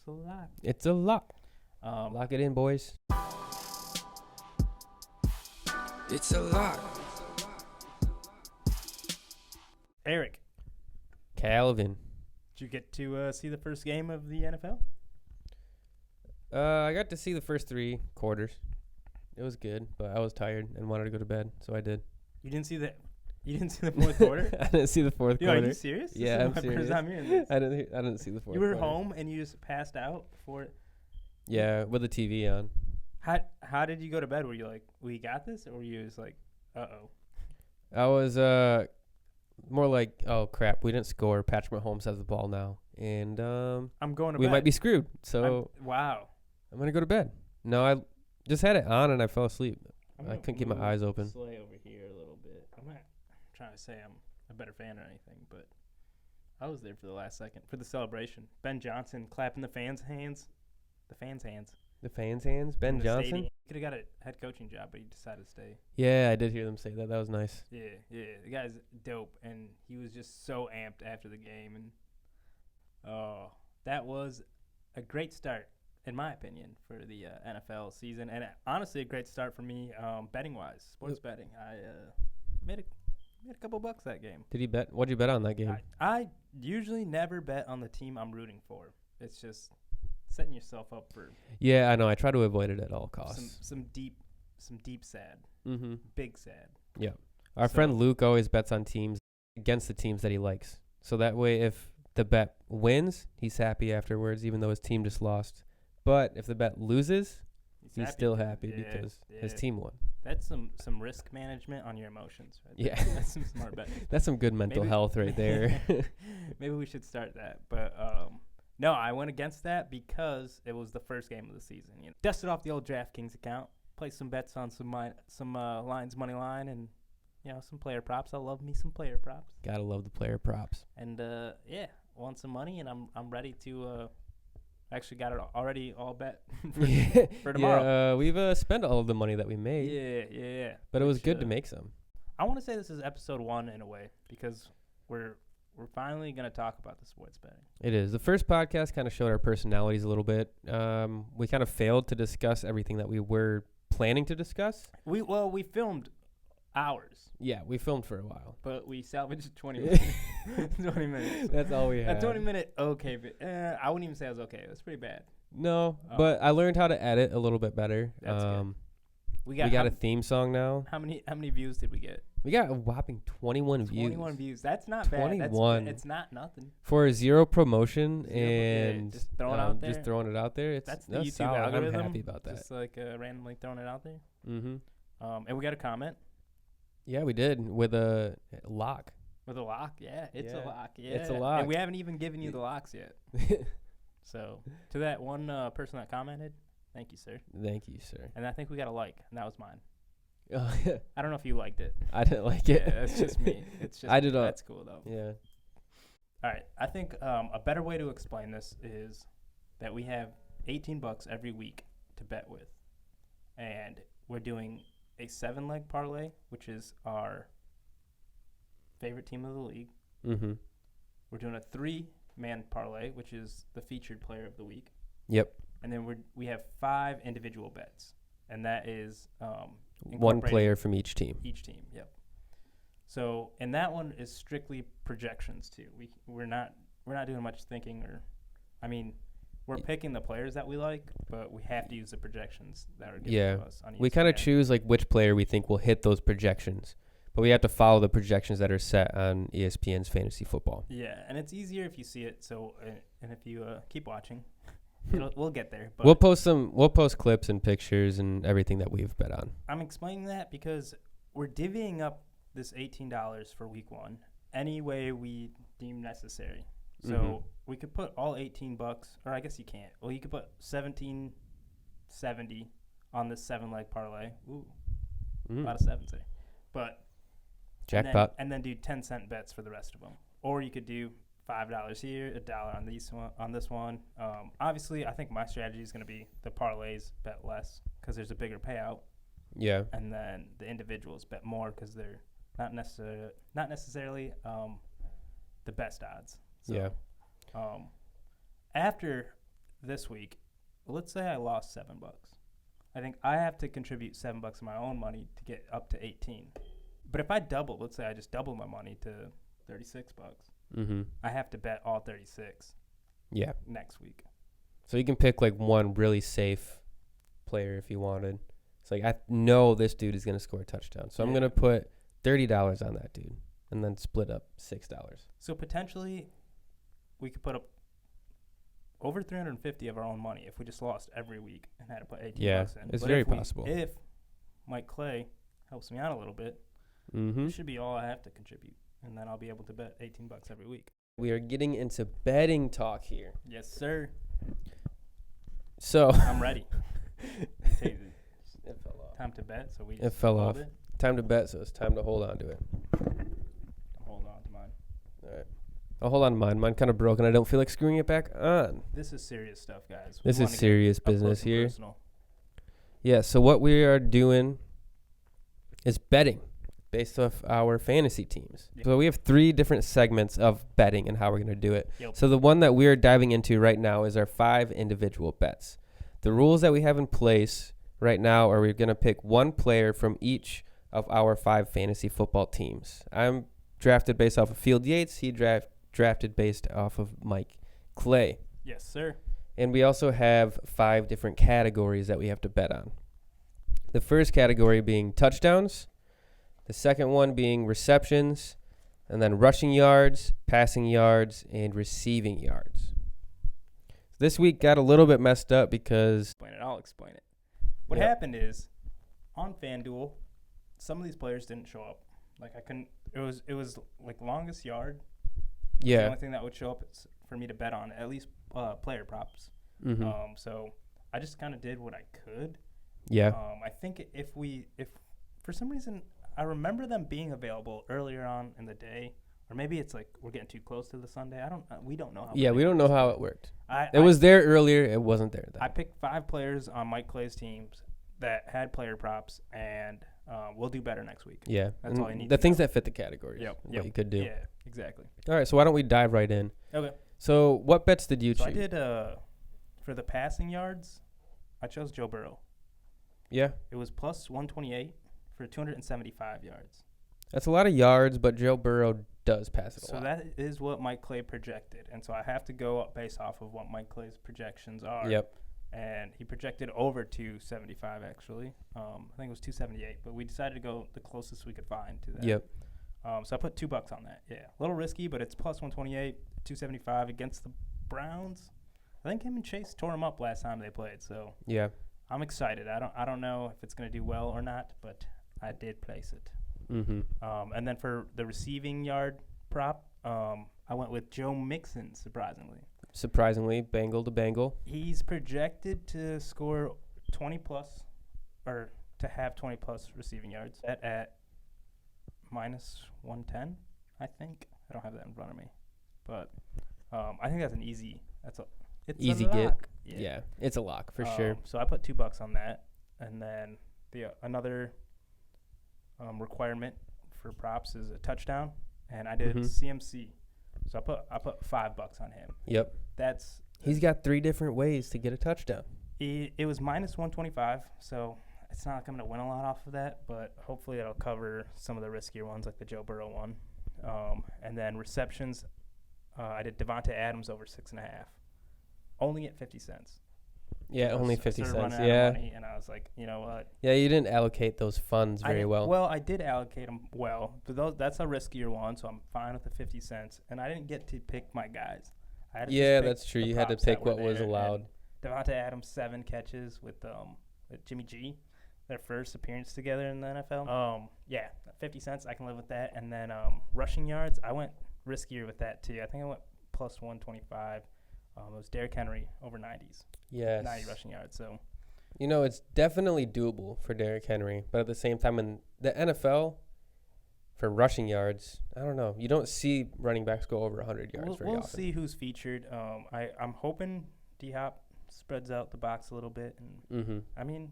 a lot. It's a lot. Lock it in, boys. It's a lot. Eric, Calvin. did you get to see the first game of the NFL? I got to see the first 3 quarters. It was good, but I was tired and wanted to go to bed, so I did. You didn't see the fourth quarter? I didn't see the fourth Dude, quarter. are you serious? Yeah, this I'm is my serious. First time hearing this. I didn't see the fourth You were quarter. home and you just passed out before. Yeah, with the TV on. How did you go to bed? Were you like, we got this, or were you just like, uh-oh? I was more like, oh crap, we didn't score. Patrick Mahomes has the ball now, and I'm going to we bed. might be screwed. So wow. I'm gonna go to bed. No, I just had it on and I fell asleep. I couldn't keep my eyes open. Slay over here a little bit. I'm not trying to say I'm a better fan or anything, but I was there for the last second for the celebration. Ben Johnson clapping the fans' hands. The fans' hands. The fans' hands. Ben in the Johnson. stadium. He could have got a head coaching job, but he decided to stay. Yeah, I did hear them say that. That was nice. Yeah. The guy's dope, and he was just so amped after the game, and that was a great start, in my opinion, for the NFL season, and honestly, a great start for me betting-wise, sports betting. I made a couple bucks that game. Did you bet? What'd you bet on that game? I usually never bet on the team I'm rooting for. It's just setting yourself up for Yeah, I know. I try to avoid it at all costs. some deep sad, Mm-hmm. big sad. Yeah. Our friend Luke always bets on teams against the teams that he likes. So that way, if the bet wins, he's happy afterwards, even though his team just lost. But if the bet loses, he's still happy because his team won. That's some risk management on your emotions. Right there. Yeah. That's some smart betting. That's some good mental health right there. Maybe we should start that. But no, I went against that because it was the first game of the season. You know, dusted off the old DraftKings account, placed some bets on some Lions money line, and some player props. I love me some player props. Gotta love the player props. And won some money, and I'm ready to. Actually got it already all bet for tomorrow. Yeah, we've spent all of the money that we made. Yeah. But it was good to make some. I want to say this is episode 1 in a way because we're finally going to talk about the sports betting. It is. The first podcast kind of showed our personalities a little bit. We kind of failed to discuss everything that we were planning to discuss. We filmed hours. Yeah, we filmed for a while. But we salvaged 20 minutes. 20 minutes. That's all we had. A 20-minute okay. But, I wouldn't even say it was okay. It was pretty bad. No, but I learned how to edit a little bit better. That's good. We got a theme song now. How many views did we get? We got a whopping 21 views. 21 views. That's not bad. 21. It's not nothing. For zero promotion and just throwing it out there. Just throwing it out there. That's the YouTube solid. algorithm. I'm happy about that. Just like randomly throwing it out there. Mm-hmm. And we got a comment. Yeah, we did with a lock. With a lock, yeah. It's a lock, yeah. It's a lock. And we haven't even given you the locks yet. So, to that one person that commented, thank you, sir. Thank you, sir. And I think we got a like, and that was mine. Oh, yeah. I don't know if you liked it. I didn't like it. Yeah, that's just me. It's just I did. That's cool, though. Yeah. All right. I think a better way to explain this is that we have $18 every week to bet with. And we're doing a 7-leg parlay, which is our favorite team of the league. Mm-hmm. We're doing a 3-man parlay, which is the featured player of the week. Yep. And then we have 5 individual bets, and that is one player from each team. Each team, yep. So, and that one is strictly projections too. We're not doing much thinking, we're picking the players that we like, but we have to use the projections that are given to us on ESPN. We kind of choose like which player we think will hit those projections, but we have to follow the projections that are set on ESPN's fantasy football. Yeah, and it's easier if you see it. So, and if you keep watching, we'll get there. But we'll post clips and pictures and everything that we've bet on. I'm explaining that because we're divvying up this $18 for week 1 any way we deem necessary. So we could put all $18, or I guess you can't. Well, you could put $17.70 on this 7-leg parlay. Ooh, a lot of sevens there. But jackpot. And then do 10-cent bets for the rest of them. Or you could do $5 here, $1 on this one. Obviously, I think my strategy is going to be the parlays bet less because there's a bigger payout. Yeah. And then the individuals bet more because they're not necessarily the best odds. So, yeah. After this week, let's say I lost $7. I think I have to contribute $7 of my own money to get up to 18. But if I double, let's say I just double my money to $36, I have to bet all 36. Yeah. Next week. So you can pick like one really safe player if you wanted. It's like, I know this dude is going to score a touchdown. So I'm going to put $30 on that dude and then split up $6. So potentially we could put up over 350 of our own money if we just lost every week and had to put 18 bucks in. It's but very possible. If Mike Clay helps me out a little bit, it should be all I have to contribute. And then I'll be able to bet 18 bucks every week. We are getting into betting talk here. Yes, sir. So I'm ready. It fell off. Time to bet. So we It fell off. it. Time to bet, so it's time to hold on to it. Hold on to mine. All right. I'll hold on to mine. Mine kind of broke, and I don't feel like screwing it back on. This is serious stuff, guys. This is serious business here. Personal. Yeah, so what we are doing is betting based off our fantasy teams. Yep. So we have 3 different segments of betting and how we're going to do it. Yep. So the one that we are diving into right now is our 5 individual bets. The rules that we have in place right now are we're going to pick one player from each of our 5 fantasy football teams. I'm drafted based off of Field Yates. He drafted based off of Mike Clay. Yes, sir. And we also have 5 different categories that we have to bet on. The first category being touchdowns, the second one being receptions, and then rushing yards, passing yards, and receiving yards. This week got a little bit messed up because... I'll explain it. What happened is, on FanDuel, some of these players didn't show up. Like, I couldn't... It was like longest yard. Yeah. The only thing that would show up is for me to bet on, at least player props. So I just kind of did what I could. Yeah. I think if for some reason I remember them being available earlier on in the day, or maybe it's like we're getting too close to the Sunday. We don't know how. Yeah, we don't know how it worked. It was there earlier. It wasn't there then. I picked 5 players on Mike Clay's teams that had player props, and we'll do better next week. Yeah, that's all you need. The things that fit the categories. Yep. What you could do. Yeah, exactly. All right, so why don't we dive right in? Okay. So what bets did you choose? I did for the passing yards, I chose Joe Burrow. Yeah. It was plus 128 for 275 yards. That's a lot of yards, but Joe Burrow does pass it a lot. So that is what Mike Clay projected. And so I have to go up based off of what Mike Clay's projections are. Yep. And he projected over 275, actually. I think it was 278, but we decided to go the closest we could find to that. Yep. So I put $2 on that. Yeah. A little risky, but it's plus 128, 275 against the Browns. I think him and Chase tore him up last time they played. So yeah, I'm excited. I don't know if it's going to do well or not, but I did place it. And then for the receiving yard prop, I went with Joe Mixon, surprisingly. Bengal to Bengal. He's projected to score 20-plus, or to have 20-plus receiving yards at minus 110, I think. I don't have that in front of me. But I think that's an easy – it's easy a get. lock. Yeah, it's a lock for sure. So I put $2 on that. And then another requirement for props is a touchdown. And I did CMC. So I put $5 on him. Yep. He's got 3 different ways to get a touchdown. It was minus 125, so it's not like I'm going to win a lot off of that, but hopefully it'll cover some of the riskier ones like the Joe Burrow one. And then receptions, I did Devontae Adams over 6.5, only at 50 cents. Yeah, only 50 cents. Yeah. Money, and I was like, you know what? Yeah, you didn't allocate those funds very well. Well, I did allocate them well, but that's a riskier one, so I'm fine with the 50 cents. And I didn't get to pick my guys. I had to just pick that's true. the You had to props that pick were what was there. allowed. And Devontae Adams 7 catches with Jimmy G, their first appearance together in the NFL. 50 cents, I can live with that. And then rushing yards, I went riskier with that too. I think I went plus 125. It was Derrick Henry over 90s. Yes. 90 rushing yards. So, it's definitely doable for Derrick Henry, but at the same time, in the NFL, for rushing yards, I don't know. You don't see running backs go over 100 yards very often. We'll see who's featured. I'm hoping D-Hop spreads out the box a little bit. And I mean,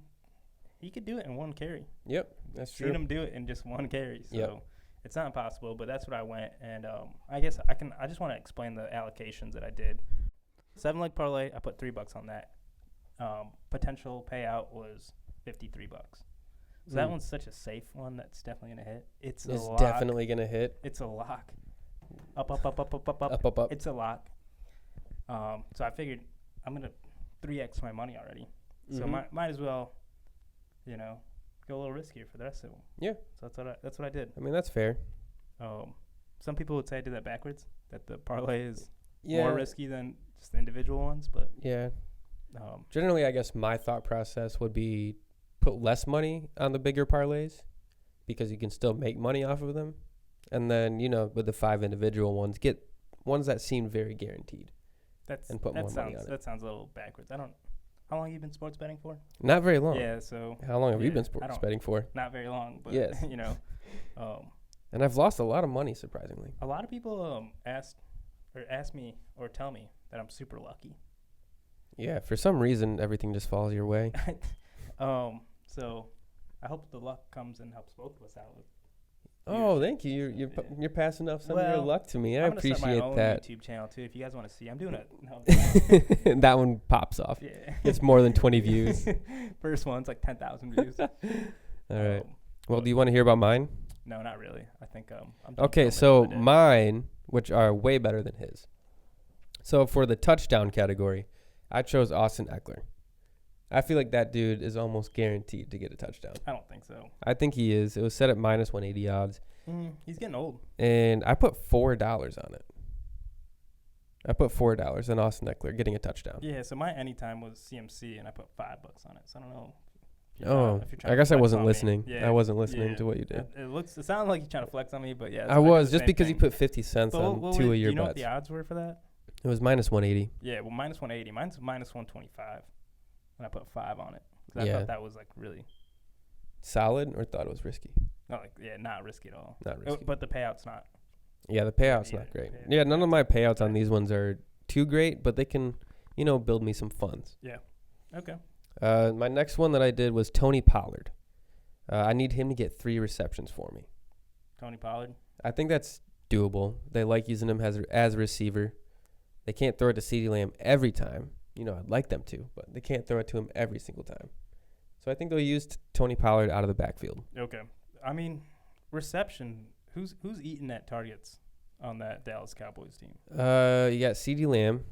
he could do it in one carry. Yep, that's true. Seen him do it in just one carry. So yep. It's not impossible, but that's what I went. And I guess I just want to explain the allocations that I did. 7-leg parlay. I put $3 on that. Potential payout was $53. So that one's such a safe one that's definitely gonna hit. It's a lock. Definitely gonna hit. It's a lock. Up, up, up, up, up, up, up. Up, up, up. It's a lock. So I figured I'm gonna 3x my money already. So might as well, go a little riskier for the rest of them. Yeah. So that's what I did. I mean, that's fair. Some people would say I did that backwards. That the parlay is Yeah. more risky than just the individual ones, but Yeah. Generally, I guess my thought process would be put less money on the bigger parlays because you can still make money off of them. And then, with the 5 individual ones, get ones that seem very guaranteed. And put more money on it. That sounds a little backwards. How long have you been sports betting for? Not very long. Yeah, so. How long have you been sports betting for? Not very long, but, Yes. And I've lost a lot of money, surprisingly. a lot of people ask me or tell me that I'm super lucky. Yeah, for some reason, everything just falls your way. So I hope the luck comes and helps both of us out. Oh, thank you. You're passing off some of your luck to me. I I'm gonna start appreciate my own that. YouTube channel too. If you guys want to see, I'm doing it. No, That one pops off. yeah. It's more than 20 views. First one's like 10,000 views. All right. Well, do you want to hear about mine? No, not really. I think I'm done Okay, filming so for the day. mine, which are way better than his. So for the touchdown category, I chose Austin Eckler. I feel like that dude is almost guaranteed to get a touchdown. I don't think so. I think he is. It was set at minus 180 odds. He's getting old. And I put $4 on it. I put $4 on Austin Eckler getting a touchdown. Yeah, so my anytime was CMC, and I put $5 on it. So I don't know. I guess I wasn't listening. Yeah. I wasn't listening to what you did. It sounded like you're trying to flex on me, but yeah. I was, just because you put 50 cents on two of your bets. You know what bets. the odds were for that? It was minus 180. Yeah, well, minus 180. Mine's minus 125. And I put 5 on it. 'Cause I Yeah. thought that was like really, Solid or thought it was risky? not risky at all. Not risky. But the payout's not. Yeah, the payout's Yeah, not great. yeah. Yeah, none of my payouts on these ones are too great, but they can, build me some funds. Yeah. Okay. My next one that I did was Tony Pollard. I need him to get 3 receptions for me. Tony Pollard. I think that's doable. They like using him as a receiver. They can't throw it to CeeDee Lamb every time. I'd like them to, but they can't throw it to him every single time. So I think they'll use Tony Pollard out of the backfield. Okay. I mean, reception. Who's eating at targets on that Dallas Cowboys team? You got CeeDee Lamb,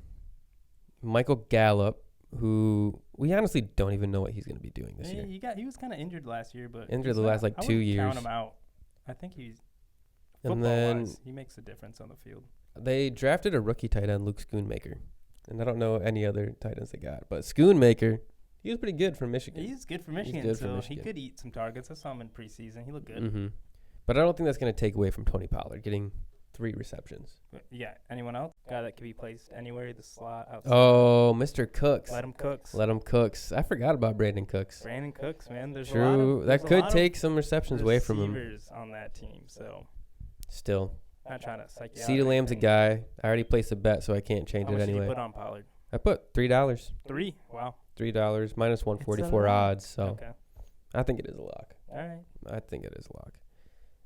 Michael Gallup, who we honestly don't even know what he's going to be doing this year. He was kind of injured last year, but Injured the last 2 years. Count him out. I think he's And then football-wise, he makes a difference on the field. they drafted a rookie tight end, Luke Schoonmaker. And I don't know any other tight ends they got. But Schoonmaker, he was pretty good from Michigan. He's good for Michigan, good for so Michigan. he could eat some targets. I saw him in preseason. He looked good. Mm-hmm. But I don't think that's going to take away from Tony Pollard getting 3 receptions. But yeah, anyone else? Guy that could be placed anywhere, the slot, outside. Oh, Mr. Cooks. Let him cooks. Let him Cooks. I forgot about Brandon Cooks. Brandon Cooks, man. There's True. a lot of, That could take some receptions away from him. receivers on that team, so Still. not trying to psych you out. CeeDee Lamb's a guy. I already placed a bet, so I can't change How it much did anyway. you put on Pollard? I put $3. 3. Wow. $3 minus 144 lot. odds. So Okay. I think it is a lock. All right. I think it is a lock.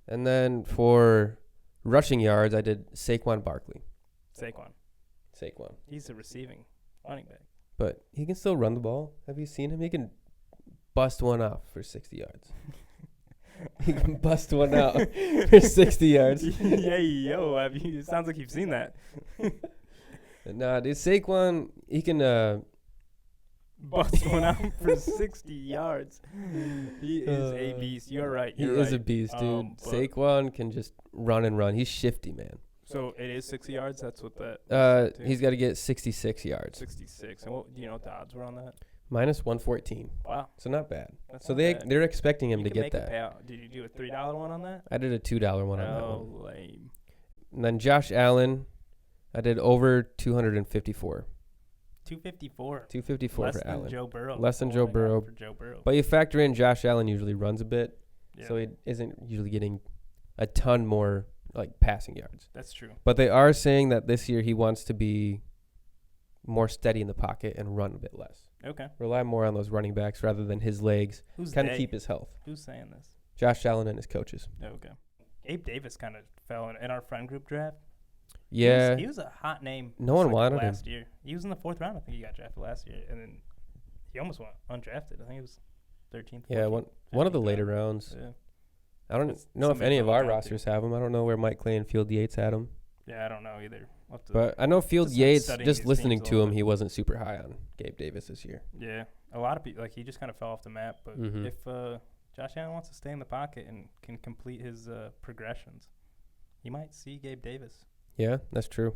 And then for rushing yards, I did Saquon Barkley. Saquon. He's a receiving running back. But he can still run the ball. Have you seen him? He can bust one off for 60 yards. He can bust one out for 60 yards. Yeah, yo. It sounds like you've seen that. Nah, dude, Saquon, he can Bust one out for 60 yards. He is a beast. You're right. He is a beast, dude. Saquon can just run and run. He's shifty, man. So it is 60 yards? That's what that... He's got to get 66 yards. 66. And do you know what the odds were on that? Minus 114. Wow. So not bad. That's So not bad. they're expecting him You to can get make a that. payout. Did you do a $3 one on that? I did a $2 one on that Oh, one. lame. And then Josh Allen, I did over 254. 254. 254 Less for than Allen. Joe Burrow. Less than Oh Joe my God, Burrow. For Joe Burrow. But you factor in Josh Allen usually runs a bit, Yeah, so he isn't usually getting a ton more passing yards. that's true. But they are saying that this year he wants to be more steady in the pocket and run a bit less. Okay. Rely more on those running backs rather than his legs. Who's Kind of they? keep his health. Who's saying this? Josh Allen and his coaches. Oh, okay. Abe Davis kind of fell in our friend group draft. Yeah. He was a hot name. No one wanted him. last year. He was in the 4th round. I think he got drafted last year, and then he almost went undrafted. I think it was 13th. Yeah, 14th, one of the 15th later round. rounds. Yeah. I don't That's know if somebody any to of look our out to. rosters have him. I don't know where Mike Clay and Field Yates had him. Yeah, I don't know either. We'll have to- But I know Field Just, like, Yates, studying just these listening teams a to little him, bit. he wasn't super high on Gabe Davis this year. yeah, a lot of people he just kind of fell off the map. But Mhm. if Josh Allen wants to stay in the pocket and can complete his progressions, he might see Gabe Davis. Yeah, that's true.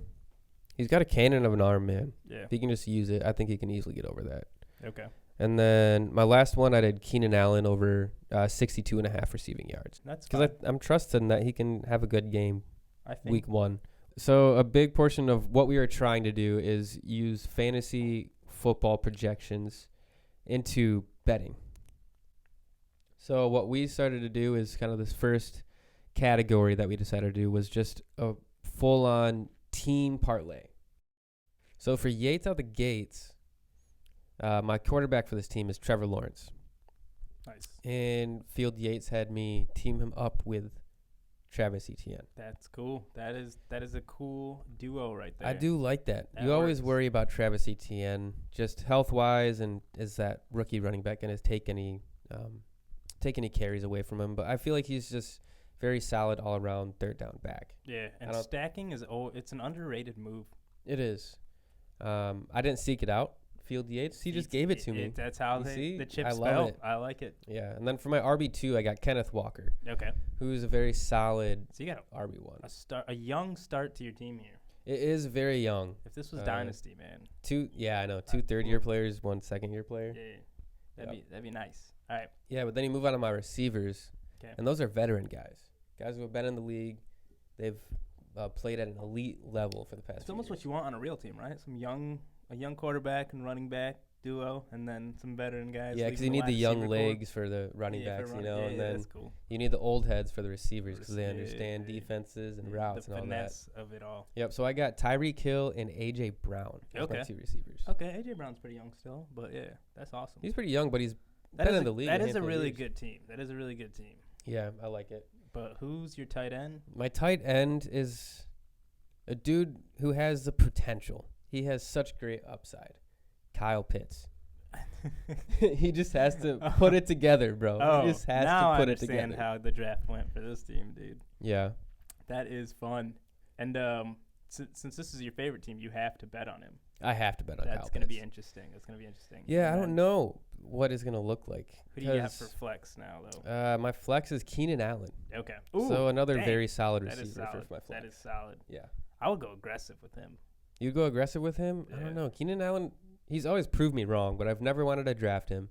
He's got a cannon of an arm, man. Yeah. If he can just use it, I think he can easily get over that. Okay. And then my last one, I did Keenan Allen over 62.5 receiving yards. That's Because fine. I'm trusting that he can have a good game I think week 1. So a big portion of what we are trying to do is use fantasy football projections into betting. So what we started to do is kind of this first category that we decided to do was just a full-on team parlay. So for Yates out the gates, my quarterback for this team is Trevor Lawrence. nice. And Field Yates had me team him up with Travis Etienne. That's cool. That is a cool duo right there. I do like that. That You always works. worry about Travis Etienne, just health-wise, and is that rookie running back going to take any carries away from him? But I feel like he's just very solid all-around third down back. Yeah, and I don't- stacking it's an underrated move. It is. I didn't seek it out. Field Yates, he just gave it to me. That's how You see? the chips I love fell. it. I like it. Yeah, and then for my RB2, I got Kenneth Walker, Okay. who's a very solid So you got RB1. a young start to your team here. It is very young. If this was Uh, Dynasty, man. I know. 2 third-year players, 1 second-year player. Yeah. Yep. That'd be nice. All right. Yeah, but then you move on to my receivers, 'Kay. and those are veteran guys who have been in the league. They've played at an elite level for the past It's few almost years. what you want on a real team, right? A young quarterback and running back duo, and then some veteran guys. Yeah, because you leading need the wide young receiver core. legs for the running Yeah, for backs, run- you know, yeah, and yeah, then that's cool. you need the old heads for the receivers because they Yeah, understand yeah, yeah. defenses and Yeah, routes the and all that. finesse of it all. Yep, so I got Tyreek Hill and A.J. Brown as my Okay. 2 receivers. Okay, AJ Brown's pretty young still, but yeah, that's awesome. He's pretty young, but he's That been is in the league a That is a handful of really years. good team. That is a really good team. Yeah, I like it. But who's your tight end? My tight end is a dude who has the potential. He has such great upside. Kyle Pitts. He just has to put it together, bro. Oh, He just has now to I put it understand together. how the draft went for this team, dude. Yeah. That is fun. And since this is your favorite team, you have to bet on him. I have to bet on Kyle That's going to be Pitts. interesting. That's going to be interesting. Yeah, I And don't then know what it's going to look like. Who do you have 'cause, for flex now, though? my flex is Keenan Allen. Okay. So another dang. very solid That is receiver solid. for my flex. That is solid. Yeah. I would go aggressive with him. You go aggressive with him? I Yeah. don't know. Keenan Allen, he's always proved me wrong, but I've never wanted to draft him.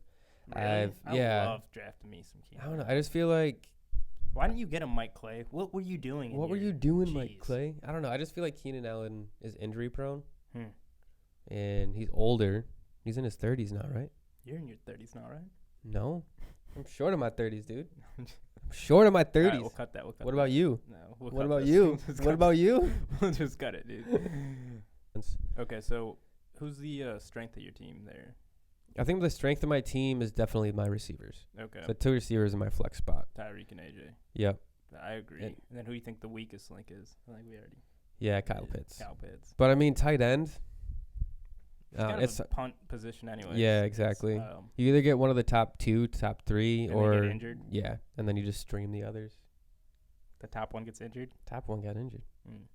Really? I yeah. love drafting me some Keenan. I don't know. I just feel like, Why didn't you get him, Mike Clay? What were you doing? what in were your- you doing, Mike Jeez. Clay? I don't know. I just feel like Keenan Allen is injury prone, Hmm. and he's older. He's in his 30s now, right? You're in your 30s now, right? No. I'm short of my 30s, dude. I'm short of my 30s. All right, we'll cut that. We'll cut What that. about you? No. We'll What cut about this. you? We'll just What cut about this. you? We'll just cut it, dude. Okay, so who's the strength of your team there? I think the strength of my team is definitely my receivers. Okay. The 2 receivers in my flex spot. Tyreek and AJ. Yep. I agree. And- And then who do you think the weakest link is? I think we already. Yeah, Kyle Pitts. Kyle Pitts. But I mean, tight end. It's kind It's of a punt position anyway. yeah, exactly. And You either get one of the top 2, top 3, they or get injured. yeah, and then you just stream the others. The top one gets injured. Top 1 got injured. Mm.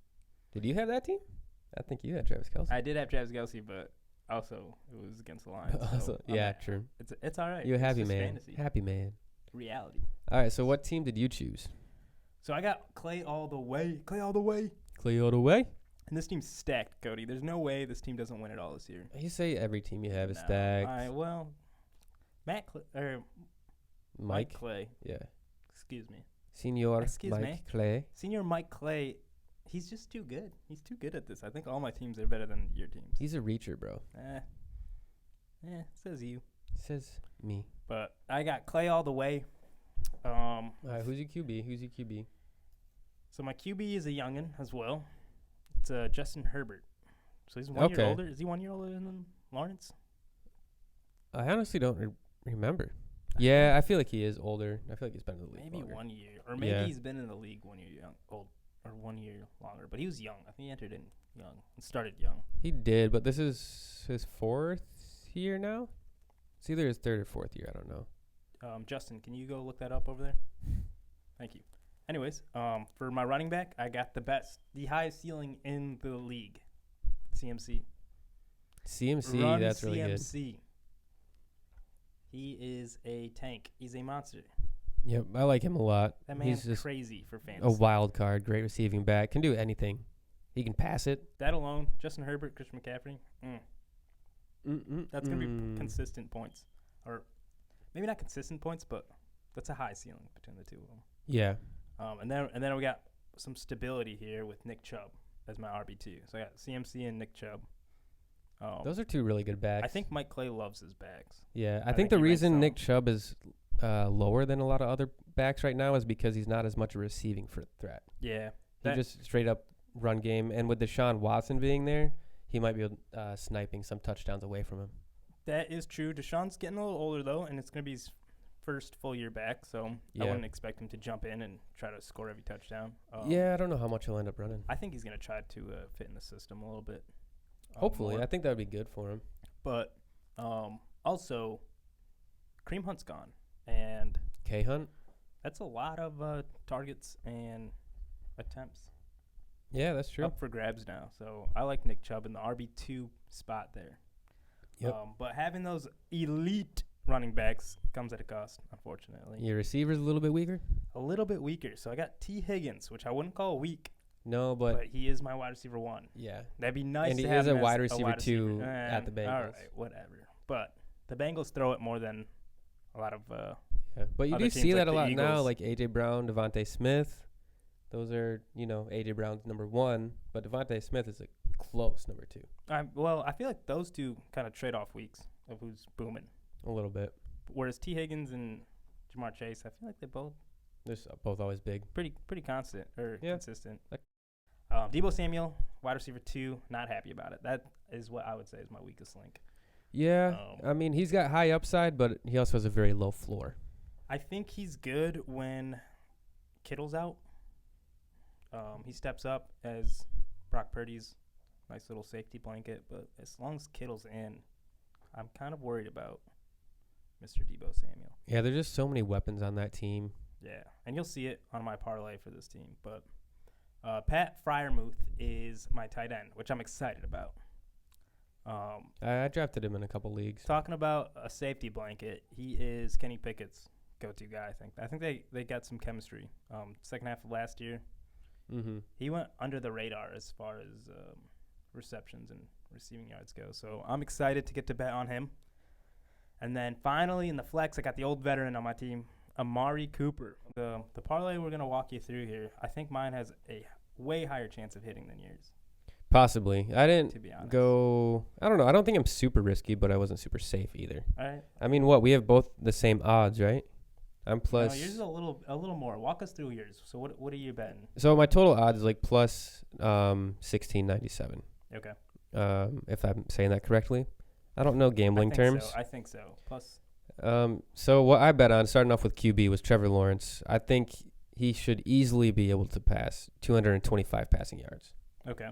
Did you have that team? I think you had Travis Kelce. I did have Travis Kelce, but also it was against the Lions. Also, so yeah, I'm- true. It's all right. You're a It's happy just man. Fantasy. Happy man. Reality. All right, so what team did you choose? So I got Clay all the way. Clay all the way. Clay all the way? And this team's stacked, Cody. There's no way this team doesn't win it all this year. You say every team you have is No. stacked. All right, well, Mike Mike? Clay. Yeah. Excuse me. Senior Excuse Mike me? Clay. Senior Mike Clay, he's just too good. He's too good at this. I think all my teams are better than your teams. He's a reacher, bro. Says you. Says me. But I got Clay all the way. All right, who's your QB? So my QB is a youngin as well. It's Justin Herbert. So he's 1 year Okay. older. Is he 1 year older than Lawrence? I honestly don't remember. Yeah, I feel like he is older. I feel like he's been in the league Maybe longer. 1 year, or maybe Yeah. he's been in the league 1 year old or 1 year longer, but he was young. I think he entered in young and started young. He did, but this is his 4th year now. It's either his 3rd or 4th year. I don't know. Justin, can you go look that up over there? Thank you. Anyways, for my running back, I got the highest ceiling in the league, CMC. CMC, Run that's really good. CMC. He is a tank. He's a monster. Yep, I like him a lot. That man's He's just crazy for fantasy. a wild card, great receiving back, can do anything. He can pass it. That alone, Justin Herbert, Christian McCaffrey, that's going to be consistent points. Or maybe not consistent points, but that's a high ceiling between the two of them. Yeah. And then we got some stability here with Nick Chubb as my RB2. So I got CMC and Nick Chubb. Those are 2 really good backs. I think Mike Clay loves his backs. Yeah, I I think think the he ranks reason them. Nick Chubb is lower than a lot of other backs right now is because he's not as much a receiving threat. Yeah. He just straight up run game. And with Deshaun Watson being there, he might be sniping some touchdowns away from him. That is true. Deshaun's getting a little older, though, and it's going to be his first full year back, so Yeah. I wouldn't expect him to jump in and try to score every touchdown. Yeah, I don't know how much he'll end up running. I think he's going to try to fit in the system a little bit. Hopefully. more. I think that would be good for him. But also, Kareem Hunt's gone, and K-Hunt? that's a lot of targets and attempts Yeah, that's true. up for grabs now. So I like Nick Chubb in the RB2 spot there. Yep. But having those elite running backs comes at a cost, unfortunately. Your receiver's a little bit weaker? A little bit weaker. So I got T. Higgins, which I wouldn't call weak, No, but but he is my wide receiver 1. yeah. That'd be nice And to he have is a him as wide receiver two receiver. at the All Bengals. right, whatever. But the Bengals throw it more than a lot of Yeah. But you other do teams see like that a the lot now, Eagles. like A.J. Brown, Devontae Smith. Those are, A.J. Brown's number 1, but Devontae Smith is a close number 2. well, I feel like those two kind of trade off weeks of who's booming. A little bit. Whereas T. Higgins and Jamar Chase, I feel like they're both They're both always big. pretty constant or Yeah. consistent. Deebo Samuel, wide receiver 2, not happy about it. That is what I would say is my weakest link. Yeah. Um, I mean, he's got high upside, but he also has a very low floor. I think he's good when Kittle's out. He steps up as Brock Purdy's nice little safety blanket, but as long as Kittle's in, I'm kind of worried about Mr. Deebo Samuel. Yeah, there's just so many weapons on that team. Yeah, and you'll see it on my parlay for this team. But Pat Fryermuth is my tight end, which I'm excited about. I drafted him in a couple leagues. Talking about a safety blanket, he is Kenny Pickett's go-to guy, I think they got some chemistry. Second half of last year, Mm-hmm. he went under the radar as far as receptions and receiving yards go. So I'm excited to get to bet on him. And then finally in the flex, I got the old veteran on my team, Amari Cooper. The parlay we're going to walk you through here, I think mine has a way higher chance of hitting than yours, Possibly. I to didn't be honest. go. I don't know. I don't think I'm super risky, but I wasn't super safe either. All right. I mean, what? We have both the same odds, right? I'm plus. No, yours is a little more. Walk us through yours. So what are you betting? So my total odds is like plus 1697. Okay. If I'm saying that correctly. I don't know gambling terms. I think so. Plus, So what I bet on, starting off with QB, was Trevor Lawrence. I think he should easily be able to pass 225 passing yards. okay.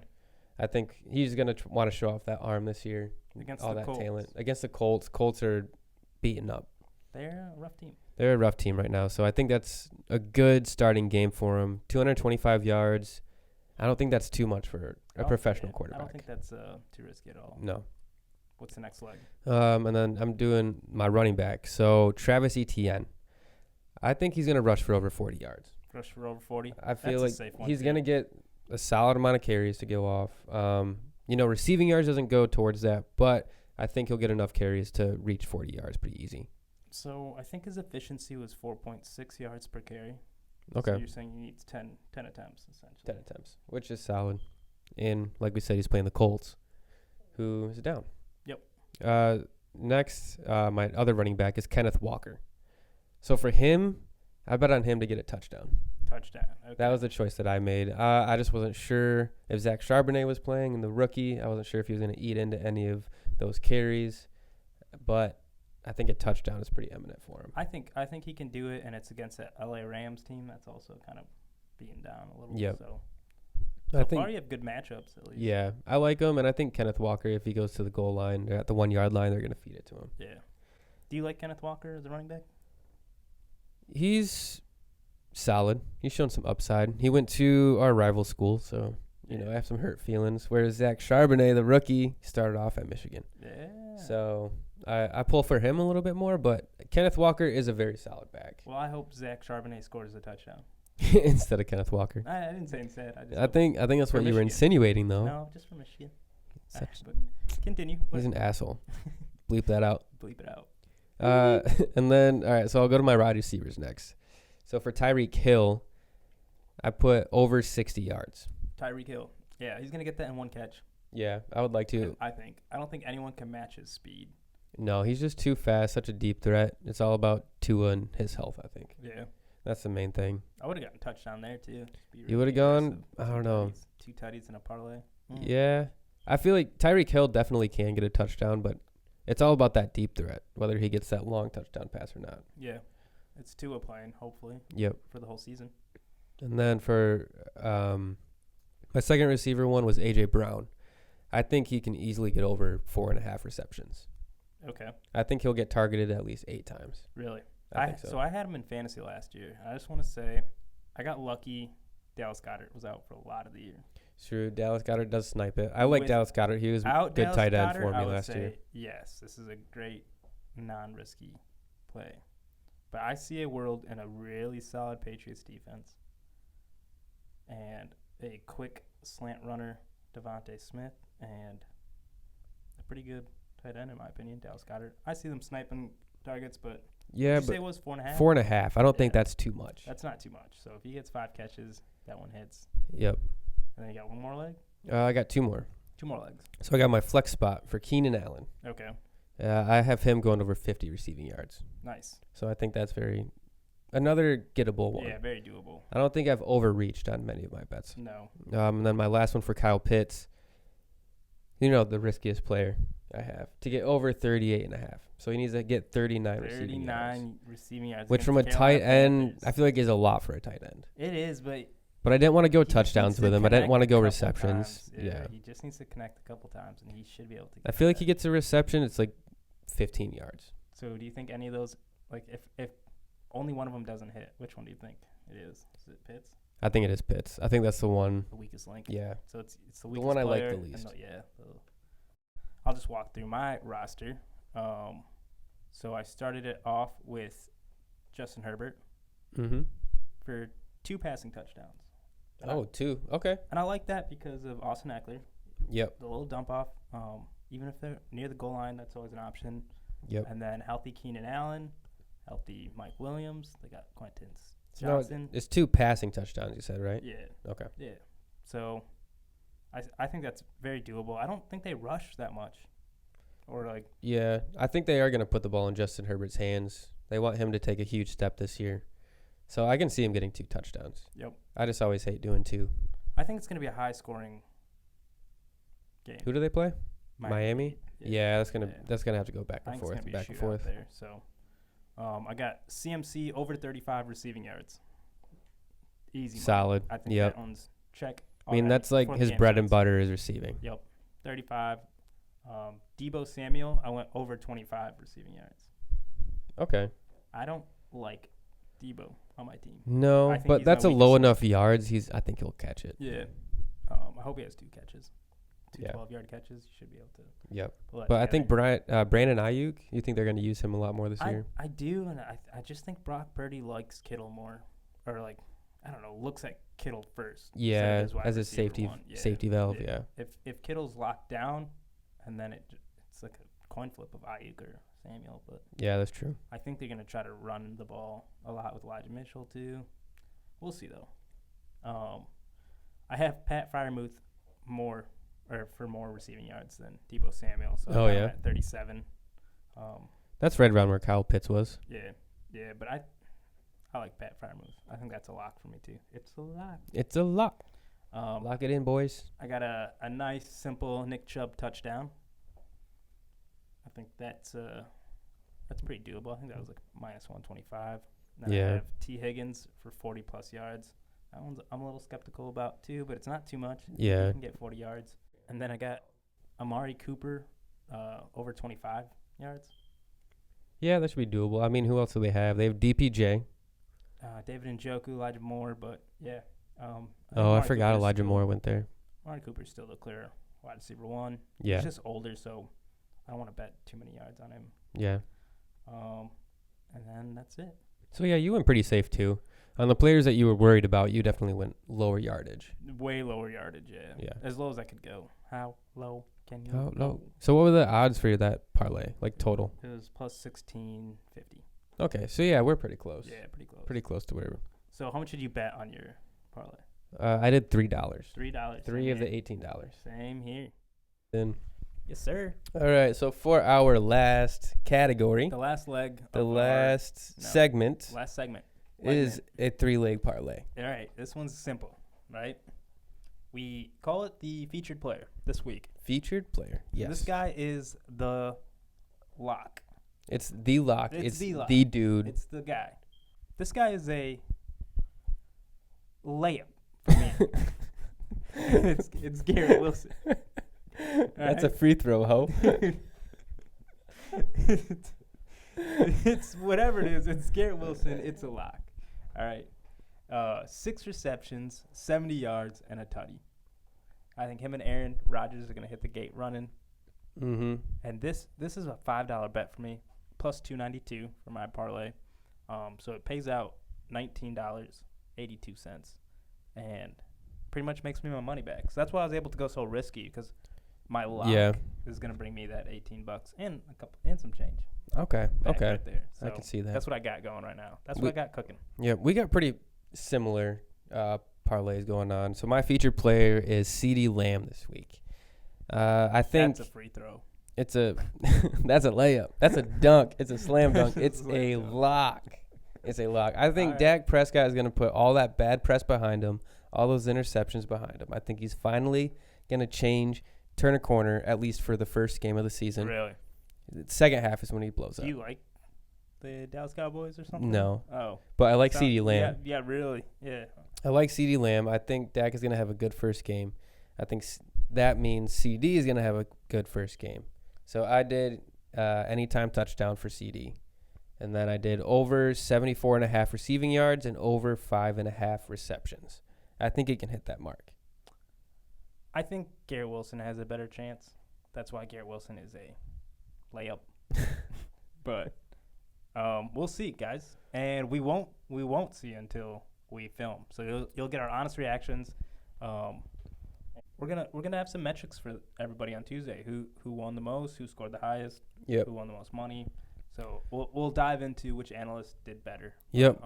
I think he's going to want to show off that arm this year. Against all the that Colts. talent. Against the Colts. Colts are beaten up. They're a rough team. They're a rough team right now. So I think that's a good starting game for him. 225 yards. I don't think that's too much for a professional I quarterback. don't think that's too risky at all. No. What's the next leg? And then I'm doing my running back. So Travis Etienne. I think he's going to rush for over 40 yards. Rush for over 40. I feel That's a like safe one, he's too. going to get a solid amount of carries to go off. Receiving yards doesn't go towards that, but I think he'll get enough carries to reach 40 yards pretty easy. So I think his efficiency was 4.6 yards per carry. Okay. So you're saying he needs 10 attempts, essentially. 10 attempts, which is solid. And like we said, he's playing the Colts, who is down. Yep. Next, my other running back is Kenneth Walker. So for him, I bet on him to get a touchdown. Touchdown. Okay. That was the choice that I made. I just wasn't sure if Zach Charbonnet was playing and the rookie. I wasn't sure if he was going to eat into any of those carries. But I think a touchdown is pretty eminent for him. I think he can do it, and it's against the LA Rams team that's also kind of beaten down a little. Yep. So So far, you have good matchups at least. Yeah, I like him, and I think Kenneth Walker, if he goes to the goal line or at the 1 yard line, they're going to feed it to him. Yeah. Do you like Kenneth Walker as a running back? He's solid. He's shown some upside. He went to our rival school, so, I have some hurt feelings. Whereas Zach Charbonnet, the rookie, started off at Michigan. Yeah. So I pull for him a little bit more, but Kenneth Walker is a very solid back. Well, I hope Zach Charbonnet scores a touchdown. Instead of Kenneth Walker. I didn't say instead. I think that's what you were insinuating, though. No, just for Michigan. But continue. He's an asshole. Bleep that out. Bleep it out. And then, all right, so I'll go to my wide receivers next. So for Tyreek Hill, I put over 60 yards. Tyreek Hill. Yeah, he's going to get that in one catch. Yeah, I would like to. I think. I don't think anyone can match his speed. No, he's just too fast, such a deep threat. It's all about Tua and his health, I think. Yeah. That's the main thing. I would have gotten a touchdown there, too. You would have gone, I don't know. 2 tutties and a parlay. Yeah. I feel like Tyreek Hill definitely can get a touchdown, but it's all about that deep threat, whether he gets that long touchdown pass or not. Yeah. It's Tua playing, hopefully. Yep. For the whole season. And then for my second receiver one was A.J. Brown. I think he can easily get over 4.5 receptions. Okay. I think he'll get targeted at least 8 times. Really? I think so. So I had him in fantasy last year. I just want to say I got lucky. Dallas Goedert was out for a lot of the year. It's true. Dallas Goedert does snipe it. I like Dallas Goedert. He was a good tight end for me last year. Yes, this is a great non-risky play. But I see a world in a really solid Patriots defense and a quick slant runner, Devontae Smith, and a pretty good tight end, in my opinion, Dallas Goedert. I see them sniping targets, but yeah, but say it was 4.5. 4.5. I don't think that's too much. That's not too much. So if he gets 5 catches, that one hits. Yep. And then you got one more leg? I got 2 more. 2 more legs. So I got my flex spot for Keenan Allen. Okay. I have him going over 50 receiving yards. Nice. So I think that's another gettable one. Yeah, very doable. I don't think I've overreached on many of my bets. No. And then my last one for Kyle Pitts. The riskiest player I have to get over 38.5. So he needs to get 39 receiving yards. 39 receiving yards. Which from a tight end, I feel like is a lot for a tight end. It is, but I didn't want to go touchdowns with him. I didn't want to go receptions. Yeah. He just needs to connect a couple times, and he should be able to. I feel like he gets a reception. It's like 15 yards. So do you think any of those, like if only one of them doesn't hit, which one do you think it is? Is it Pitts? I think it is Pitts. I think that's the one. The weakest link. Yeah. So it's the The weakest one I like player the least. I'll just walk through my roster. So I started it off with Justin Herbert for 2 passing touchdowns. Oh, 2. Okay. And I like that because of Austin Eckler. Yep. The little dump off. Even if they're near the goal line, that's always an option. Yep. And then healthy Keenan Allen, healthy Mike Williams. They got Quentin Johnson. No, it's 2 passing touchdowns, you said, right? Yeah. Okay. Yeah. So I think that's very doable. I don't think they rush that much. Yeah, I think they are going to put the ball in Justin Herbert's hands. They want him to take a huge step this year. So I can see him getting 2 touchdowns. Yep. I just always hate doing 2. I think it's going to be a high-scoring game. Who do they play? Miami? Yeah, that's gonna have to go back and forth, back and forth. There. So I got CMC over 35 receiving yards. Easy. Solid. I think that one's check. I mean, that's like his bread and butter is receiving. Yep. 35. Deebo Samuel, I went over 25 receiving yards. Okay. I don't like Deebo on my team. No, but that's a low enough yards. I think he'll catch it. Yeah. I hope he has 2 catches. 2 12-yard catches. You should be able to. Yep. But I think Brandon Ayuk, you think they're going to use him a lot more this year? I do, and I just think Brock Purdy likes Kittle more. Or, I don't know, looks at Kittle first. Yeah, as a safety valve, yeah. If Kittle's locked down, and then it's like a coin flip of Ayuk or Samuel. But yeah, that's true. I think they're going to try to run the ball a lot with Elijah Mitchell, too. We'll see, though. I have Pat Freiermuth for more receiving yards than Deebo Samuel. So I'm at 37. That's right around where Kyle Pitts was. Yeah, but I like Pat Freiermuth. I think that's a lock for me, too. It's a lock. It's a lock. Lock it in, boys. I got a nice, simple Nick Chubb touchdown. I think that's pretty doable. I think that was like minus 125. Then I have T. Higgins for 40-plus yards. That one's I'm a little skeptical about too, but it's not too much. Yeah. You can get 40 yards. And then I got Amari Cooper over 25 yards. Yeah, that should be doable. I mean, who else do they have? They have DPJ. David Njoku, Elijah Moore, but yeah. I forgot Elijah Moore went there. Amari Cooper's still the clear wide receiver 1. Yeah. He's just older, so I don't want to bet too many yards on him. Yeah. And then that's it. So, yeah, you went pretty safe, too. On the players that you were worried about, you definitely went lower yardage. Way lower yardage, yeah. Yeah. As low as I could go. How low can you How go? low? So, what were the odds for that parlay, like total? It was plus 1650. Okay, so, yeah, we're pretty close. Yeah, pretty close. Pretty close to where So how much did you bet on your parlay? I did $3. $3. Three of the $18. Same here. Then, Yes, sir. all right, so for our last category, The last leg. the of last no. segment last segment is a 3-leg parlay. All right, this one's simple, right? We call it the featured player this week. Featured player, yes. This guy is the lock. It's the lock. It's the lock. the dude. It's the guy. This guy is a layup for me. it's Garrett Wilson. That's a free throw, ho. It's whatever it is. It's Garrett Wilson. It's a lock. All right. 6 receptions, 70 yards, and a tutty. I think him and Aaron Rodgers are going to hit the gate running. Mm-hmm. And this is a $5 bet for me, plus $2.92 for my parlay. So it pays out $19.82, and pretty much makes me my money back. So that's why I was able to go so risky, because my lock is going to bring me that $18 and some change. Okay. back Okay. right there. I So can see that. that's what I got going right now. That's what I got cooking. Yeah, we got pretty similar parlays going on. So my featured player is CeeDee Lamb this week. I think That's a free throw. it's a that's a layup. That's a dunk. It's a slam dunk. It's Slam a dunk. lock. It's a lock. I think All right. Dak Prescott is going to put all that bad press behind him, all those interceptions behind him. I think he's finally going to turn a corner, at least for the first game of the season. Really? The second half is when he blows Do up. you like the Dallas Cowboys or something? No. Oh. But I like Sound- CeeDee Lamb. Yeah, really. Yeah. I like CeeDee Lamb. I think Dak is going to have a good first game. I think that means CD is going to have a good first game. So I did anytime touchdown for CD. And then I did over 74.5 receiving yards and over 5.5 receptions. I think he can hit that mark. I think Garrett Wilson has a better chance. That's why Garrett Wilson is a layup. But we'll see, guys. And we won't see until we film. So you'll get our honest reactions. We're gonna have some metrics for everybody on Tuesday. Who won the most? Who scored the highest? Yep. Who won the most money? So we'll dive into which analyst did better. Yep.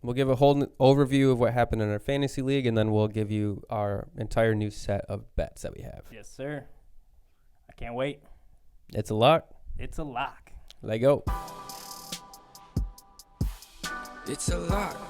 We'll give a whole overview of what happened in our fantasy league, and then we'll give you our entire new set of bets that we have. Yes, sir. I can't wait. It's a lock. It's a lock. Let go. It's a lock.